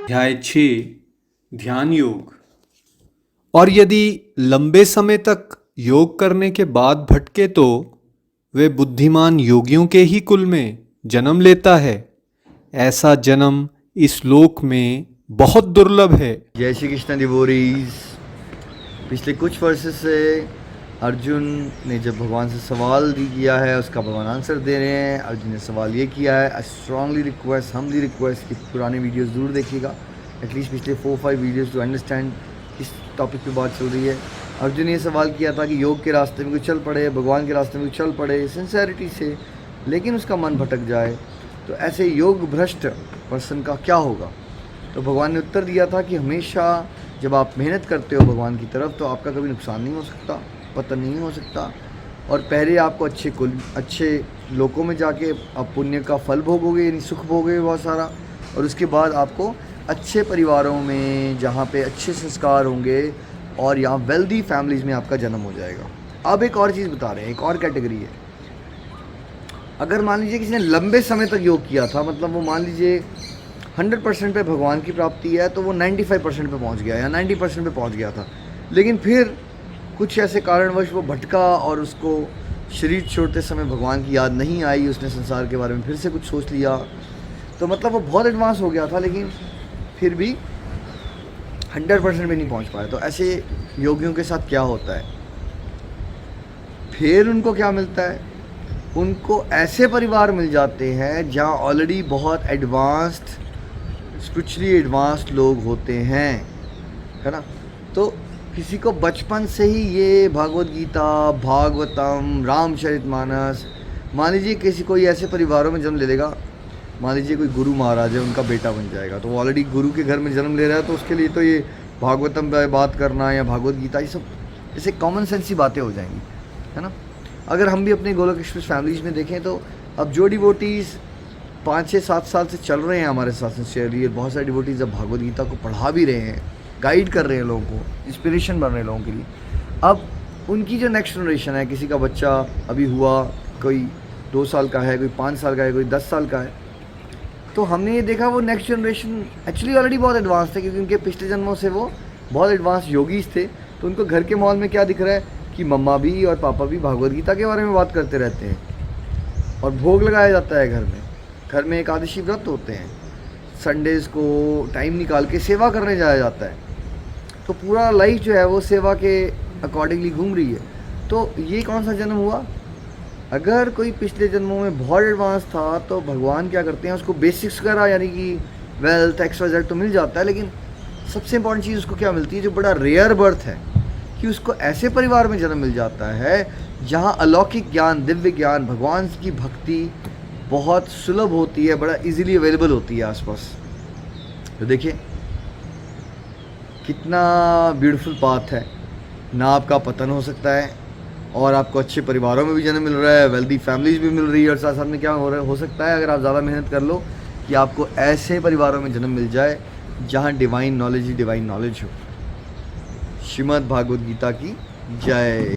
अध्याय 6 ध्यान योग। और यदि लंबे समय तक योग करने के बाद भटके तो वे बुद्धिमान योगियों के ही कुल में जन्म लेता है। ऐसा जन्म इस लोक में बहुत दुर्लभ है। जय श्री कृष्ण डिवोरीज। पिछले कुछ वर्षों से अर्जुन ने जब भगवान से सवाल किया है, उसका भगवान आंसर दे रहे हैं। अर्जुन ने सवाल ये किया है, I strongly request, Hamli request कि पुराने वीडियोस ज़रूर देखिएगा, एटलीस्ट पिछले 4-5 वीडियोस टू अंडरस्टैंड किस टॉपिक पे बात चल रही है। अर्जुन ने ये सवाल किया था कि योग के रास्ते में कोई चल पड़े, भगवान के रास्ते में कोई चल पड़े सिंसेरिटी से, लेकिन उसका मन भटक जाए तो ऐसे योग भ्रष्ट पर्सन का क्या होगा। तो भगवान ने उत्तर दिया था कि हमेशा जब आप मेहनत करते हो भगवान की तरफ तो आपका कभी नुकसान नहीं हो सकता, पतन नहीं हो सकता। और पहले आपको अच्छे लोकों में जाके आप पुण्य का फल भोगोगे, यानी सुख भोगोगे बहुत सारा, और उसके बाद आपको अच्छे परिवारों में जहाँ पे अच्छे संस्कार होंगे और यहाँ वेल्दी फैमिलीज़ में आपका जन्म हो जाएगा। अब एक और चीज़ बता रहे हैं, एक और कैटेगरी है। अगर मान लीजिए किसी ने लंबे समय तक योग किया था, मतलब वो मान लीजिए 100% पे भगवान की प्राप्ति है, तो वो 95% पे पहुंच गया या 90% पे पहुंच गया था, लेकिन फिर कुछ ऐसे कारणवश वो भटका और उसको शरीर छोड़ते समय भगवान की याद नहीं आई, उसने संसार के बारे में फिर से कुछ सोच लिया, तो मतलब वो बहुत एडवांस हो गया था लेकिन फिर भी 100% पे नहीं पहुंच पाया। तो ऐसे योगियों के साथ क्या होता है, फिर उनको क्या मिलता है? उनको ऐसे परिवार मिल जाते हैं जहाँ ऑलरेडी बहुत एडवांस्ड, स्पिरिचुअली एडवांस्ड लोग होते हैं, है ना। तो किसी को बचपन से ही ये भागवत गीता, भागवतम, रामचरितमानस, मान लीजिए किसी कोई ऐसे परिवारों में जन्म ले लेगा, मान लीजिए कोई गुरु महाराज है, उनका बेटा बन जाएगा, तो वो ऑलरेडी गुरु के घर में जन्म ले रहा है, तो उसके लिए तो ये भागवतम पे बात करना या भागवत गीता, ये सब ऐसे कॉमन सेंस ही बातें हो जाएंगी, है ना। अगर हम भी अपने गोलोक एक्सप्रेस फैमिलीज़ में देखें तो अब जो डिवोटीज़ 5-6-7 साल से चल रहे हैं हमारे साथ सिंसियरली, बहुत सारे डिवोटीज़ अब भागवत गीता को पढ़ा भी रहे हैं, गाइड कर रहे हैं लोगों को, इंस्पिरेशन बन रहे हैं लोगों के लिए। अब उनकी जो नेक्स्ट जनरेशन है, किसी का बच्चा अभी हुआ, कोई 2 साल का है, कोई 5 साल का है, कोई 10 साल का है, तो हमने ये देखा वो नेक्स्ट जनरेशन एक्चुअली ऑलरेडी बहुत एडवांस थे, क्योंकि उनके पिछले जन्मों से वो बहुत एडवांस योगीज थे। तो उनको घर के माहौल में क्या दिख रहा है कि मम्मा भी और पापा भी भागवत गीता के बारे में बात करते रहते हैं और भोग लगाया जाता है घर में एकादशी व्रत होते हैं, संडेज़ को टाइम निकाल के सेवा करने जाया जाता है। तो पूरा लाइफ जो है वो सेवा के अकॉर्डिंगली घूम रही है। तो ये कौन सा जन्म हुआ? अगर कोई पिछले जन्मों में बहुत एडवांस था तो भगवान क्या करते हैं, उसको बेसिक्स वगैरह यानी कि वेल्थ, XYZ तो मिल जाता है, लेकिन सबसे इंपॉर्टेंट चीज़ उसको क्या मिलती है, जो बड़ा रेयर बर्थ है, कि उसको ऐसे परिवार में जन्म मिल जाता है जहाँ अलौकिक ज्ञान, दिव्य ज्ञान, भगवान की भक्ति बहुत सुलभ होती है, बड़ा इजीली अवेलेबल होती है आसपास। तो देखिए कितना ब्यूटीफुल पाथ है, ना आपका पतन हो सकता है और आपको अच्छे परिवारों में भी जन्म मिल रहा है, वेल्दी फैमिलीज भी मिल रही है, और साथ साथ में क्या हो सकता है, अगर आप ज़्यादा मेहनत कर लो, कि आपको ऐसे परिवारों में जन्म मिल जाए जहाँ डिवाइन नॉलेज ही डिवाइन नॉलेज हो। श्रीमद् भागवत गीता की जय।